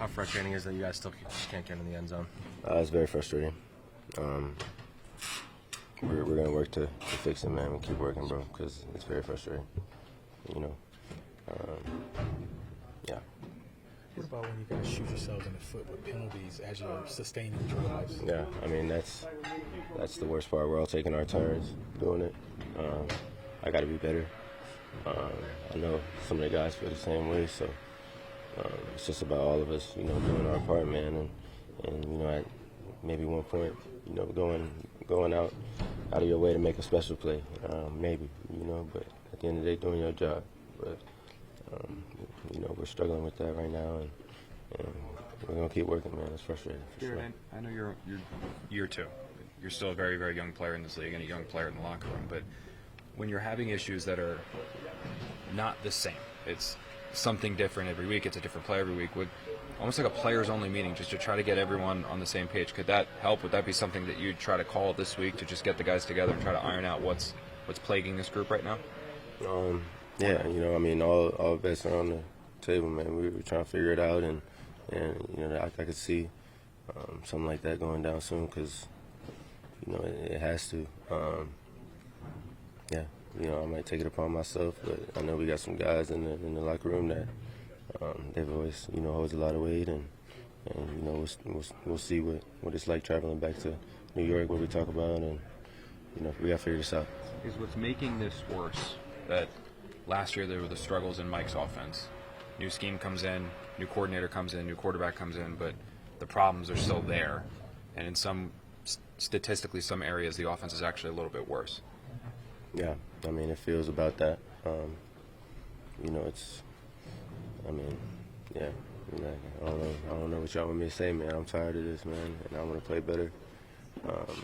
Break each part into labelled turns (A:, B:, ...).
A: how frustrating is it that you guys still can't get in the end zone?
B: It's very frustrating. We're going to work to fix it, man. We'll keep working, bro, because it's very frustrating. Yeah.
C: What about when you guys shoot yourselves in the foot with penalties as you're sustaining drives?
B: Yeah, I mean, that's the worst part. We're all taking our turns doing it. I got to be better. I know some of the guys feel the same way, so it's just about all of us, doing our part, man, and at maybe one point, going out of your way to make a special play, maybe, but at the end of the day, doing your job. But we're struggling with that right now, and we're gonna keep working, man. It's frustrating.
D: Garrett, I know you're year two. You're still a very, very young player in this league and a young player in the locker room. But when you're having issues that are not the same, it's something different every week. It's a different player every week. Would almost like a players-only meeting, just to try to get everyone on the same page. Could that help? Would that be something that you'd try to call this week to just get the guys together and try to iron out what's plaguing this group right now?
B: Yeah, all bets are on the table, man. We were trying to figure it out, and I could see something like that going down soon because, it has to. I might take it upon myself, but I know we got some guys in the locker room that they've always, holds a lot of weight, and we'll see what it's like traveling back to New York, what we talk about, and we got to figure this out.
D: Is what's making this worse that last year there were the struggles in Mike's offense. New scheme comes in, new coordinator comes in, new quarterback comes in, but the problems are still there. And in statistically, some areas the offense is actually a little bit worse.
B: Yeah, it feels about that. I don't know what y'all want me to say, man. I'm tired of this, man, and I want to play better.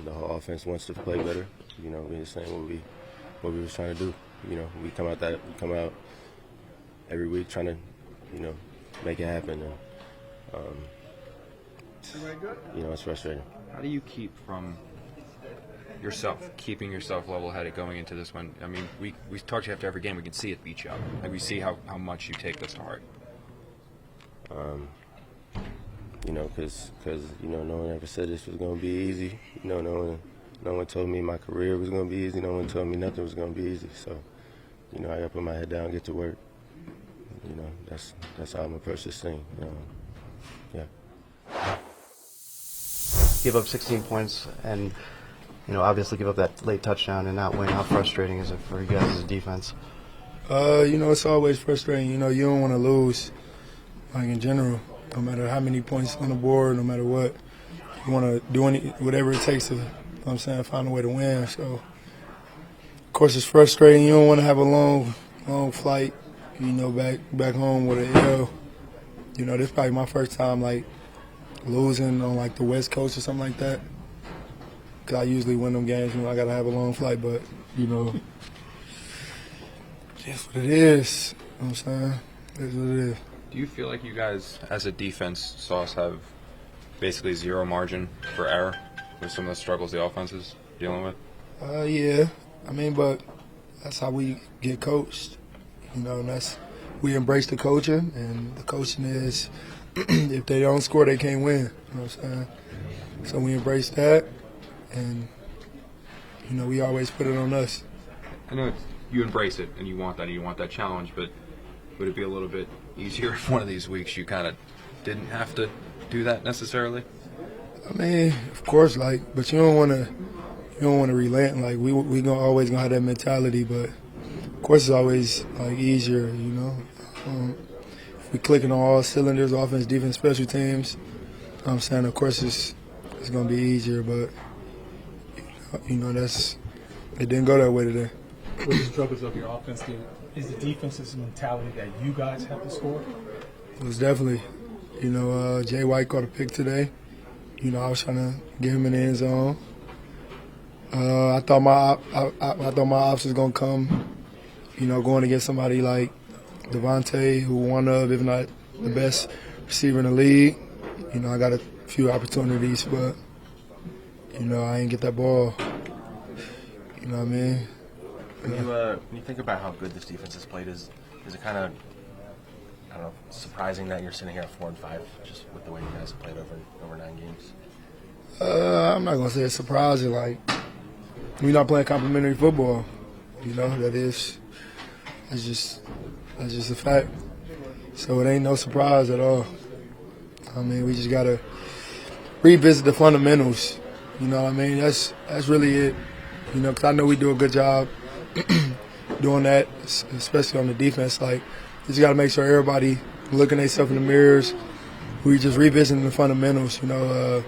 B: The whole offense wants to play better. We're just saying what we was trying to do. We come out every week trying to, make it happen. And, it's frustrating.
D: How do you keep from keeping yourself level-headed going into this one? We talk to you after every game. We can see it beat you up. We see how much you take this to heart.
B: Because no one ever said this was going to be easy. No one told me my career was going to be easy. No one told me nothing was going to be easy. So, I got to put my head down and get to work. That's how I'm going to approach this thing. Yeah.
E: Give up 16 points and, obviously give up that late touchdown and not win. How frustrating is it for you guys as a defense?
F: It's always frustrating. You don't want to lose, in general. No matter how many points on the board, no matter what. You want to do whatever it takes to, find a way to win. So, of course, it's frustrating. You don't want to have a long flight, back home with an L. This is probably my first time, losing on, the West Coast or something like that. Because I usually win them games, I got to have a long flight. But, just what it is. You know what I'm saying? That's what it is.
D: Do you feel like you guys, as a defense, Sauce, have basically zero margin for error with some of the struggles the offense is dealing with?
F: Yeah. But that's how we get coached. We embrace the coaching, and the coaching is if they don't score, they can't win. You know what I'm saying? So we embrace that, and, we always put it on us.
D: I know you embrace it, and you want that challenge, but would it be a little bit easier if one of these weeks you kind of didn't have to do that necessarily?
F: Of course, but you don't want to relent. We always gonna have that mentality, but of course it's always easier, If we clicking on all cylinders, offense, defense, special teams, I'm saying of course it's gonna be easier, but it didn't go that way today.
C: With the struggles of your offense, is the defense's mentality that you guys have to score?
F: It was definitely, Jay White caught a pick today. I was trying to get him in the end zone. I thought my ops was gonna come, going against somebody like Devontae, who one of, if not the best receiver in the league. I got a few opportunities, but I didn't get that ball. You know what I mean?
A: When you think about how good this defense has played, is it kind of I don't know, surprising that you're sitting here at 4-5, just with the way you guys have played over 9 games?
F: I'm not gonna say it's surprising. Like, we're not playing complimentary football. You know, that's just a fact. So it ain't no surprise at all. I mean, we just gotta revisit the fundamentals. You know what I mean? That's really it. You know, because I know we do a good job doing that, especially on the defense. Like, you just got to make sure everybody looking at themselves in the mirrors. We just revisiting the fundamentals. You know,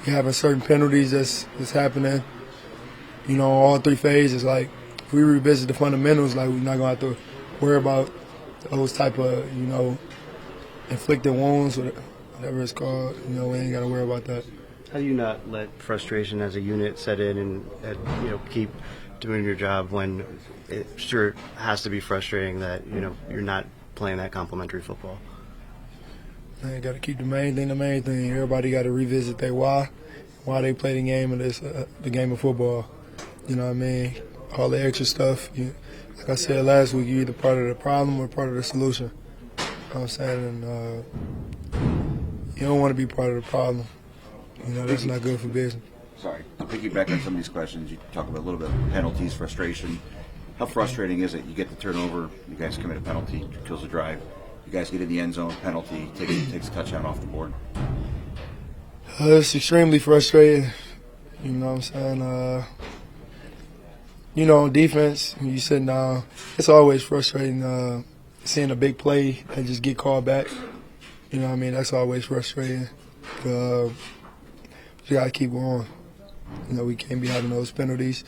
F: you're having certain penalties that's happening. You know, all 3 phases. Like, if we revisit the fundamentals, like, we're not going to have to worry about those type of, you know, inflicted wounds, or whatever it's called. You know, we ain't got to worry about that.
E: How do you not let frustration as a unit set in and you know, keep doing your job when it sure has to be frustrating that, you know, you're not playing that complimentary football?
F: Man, got to keep the main thing. Everybody got to revisit their why they play the game of the game of football. You know what I mean? All the extra stuff. Like I said last week, you're either part of the problem or part of the solution. You know what I'm saying? And you don't want to be part of the problem. You know, that's not good for business.
G: Sorry, to piggyback on some of these questions, you talk about a little bit of penalties, frustration. How frustrating is it? You get the turnover, you guys commit a penalty, kills the drive. You guys get in the end zone, penalty, takes a touchdown off the board.
F: It's extremely frustrating. You know what I'm saying? You know, on defense, when you sitting down, it's always frustrating seeing a big play and just get called back. You know what I mean? That's always frustrating. You got to keep going. You know, we can't be having those penalties,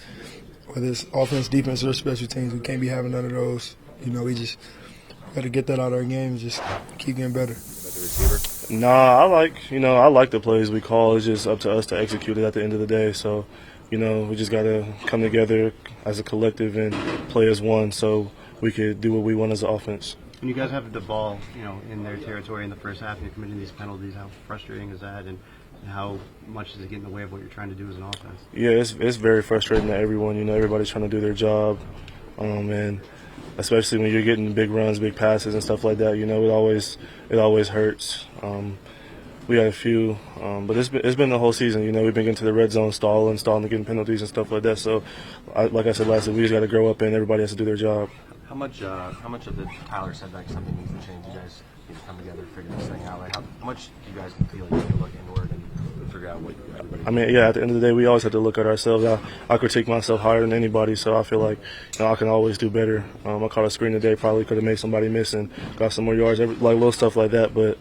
F: whether it's offense, defense, or special teams. We can't be having none of those. You know, we just got to get that out of our game and just keep getting better.
H: Nah, I like the plays we call. It's just up to us to execute it at the end of the day. So, you know, we just got to come together as a collective and play as one so we could do what we want as an offense.
E: When you guys have the ball, you know, in their territory in the first half and you're committing these penalties, how frustrating is that? And how much does it get in the way of what you're trying to do as an offense? Yeah,
H: it's very frustrating to everyone. You know, everybody's trying to do their job, and especially when you're getting big runs, big passes, and stuff like that. You know, it always hurts. We had a few, but it's been the whole season. You know, we've been getting to the red zone, stalling, getting penalties and stuff like that. So, like I said last week, we just got to grow up and everybody has to do their job.
A: How much of the Tyler setback is something needs to change? You guys need to come together, figure this thing out. Like, how much do you guys feel like you need to look inward and figure out what everybody?
H: I mean, yeah. At the end of the day, we always have to look at ourselves. I critique myself higher than anybody, so I feel like, you know, I can always do better. I caught a screen today, probably could have made somebody miss and got some more yards, like little stuff like that. But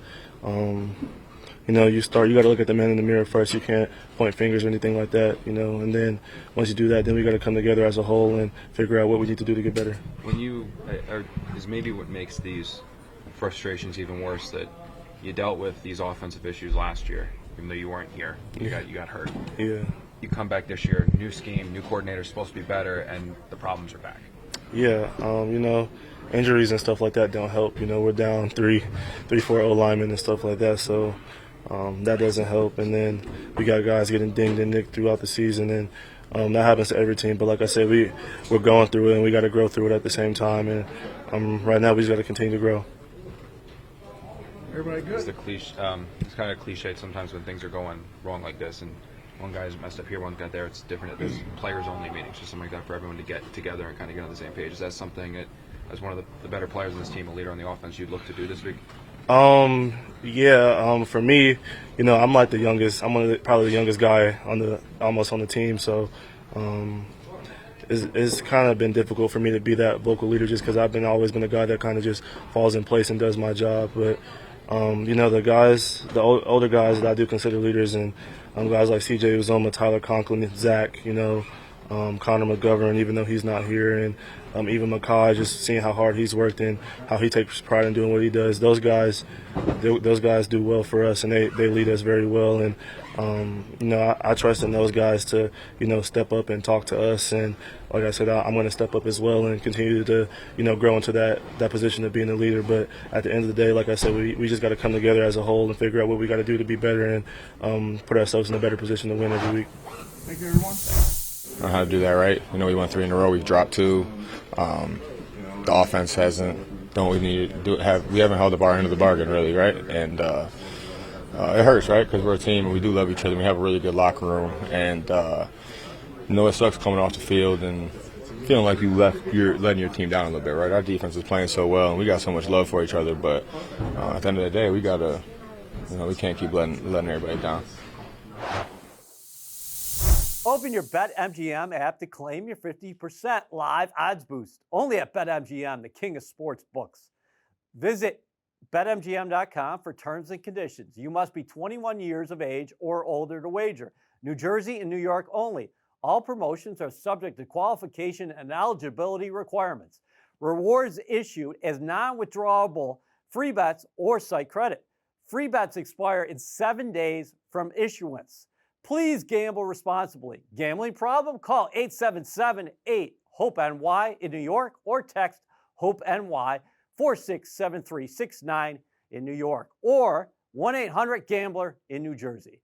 H: you know, you got to look at the man in the mirror first. You can't point fingers or anything like that, you know. And then once you do that, then we got to come together as a whole and figure out what we need to do to get better.
D: When is maybe what makes these frustrations even worse that you dealt with these offensive issues last year, even though you weren't here. You got hurt.
H: Yeah.
D: You come back this year, new scheme, new coordinator, supposed to be better, and the problems are back.
H: Yeah. You know, injuries and stuff like that don't help. You know, we're down 4 O-linemen and stuff like that, so. That doesn't help, and then we got guys getting dinged and nicked throughout the season, and that happens to every team. But like I said, we're going through it, and we got to grow through it at the same time. And right now, we just got to continue to grow.
C: Everybody good?
D: It's kind of cliched sometimes when things are going wrong like this, and one guy's messed up here, one got there. It's different. There's players-only meetings, just something like that for everyone to get together and kind of get on the same page. Is that something that, as one of the better players on this team, a leader on the offense, you'd look to do this week?
H: For me, you know, I'm like the youngest. I'm probably the youngest guy almost on the team. So, it's kind of been difficult for me to be that vocal leader just because I've always been a guy that kind of just falls in place and does my job. But, you know, the older guys that I do consider leaders, and guys like C.J. Uzoma, Tyler Conklin, Zach, you know, Connor McGovern, even though he's not here, and even Makai, just seeing how hard he's worked and how he takes pride in doing what he does. Those guys do well for us, and they lead us very well. And you know, I trust in those guys to, you know, step up and talk to us. And like I said, I'm going to step up as well and continue to, you know, grow into that position of being a leader. But at the end of the day, like I said, we just got to come together as a whole and figure out what we got to do to be better and put ourselves in a better position to win every week.
C: Thank you, everyone.
I: I know how to do that right. You know, we won 3 in a row. We've dropped 2. The offense hasn't done what we need to do. We haven't held up our end of the bargain, really, right? And it hurts, right? Because we're a team and we do love each other. We have a really good locker room, and it sucks coming off the field and feeling like you're letting your team down a little bit, right? Our defense is playing so well, and we got so much love for each other. But at the end of the day, we gotta, we can't keep letting everybody down.
J: Open your BetMGM app to claim your 50% live odds boost. Only at BetMGM, the king of sports books. Visit BetMGM.com for terms and conditions. You must be 21 years of age or older to wager. New Jersey and New York only. All promotions are subject to qualification and eligibility requirements. Rewards issued as non-withdrawable free bets or site credit. Free bets expire in 7 days from issuance. Please gamble responsibly. Gambling problem? Call 877-8-HOPE-NY in New York or text HOPE-NY 467369 in New York or 1-800-GAMBLER in New Jersey.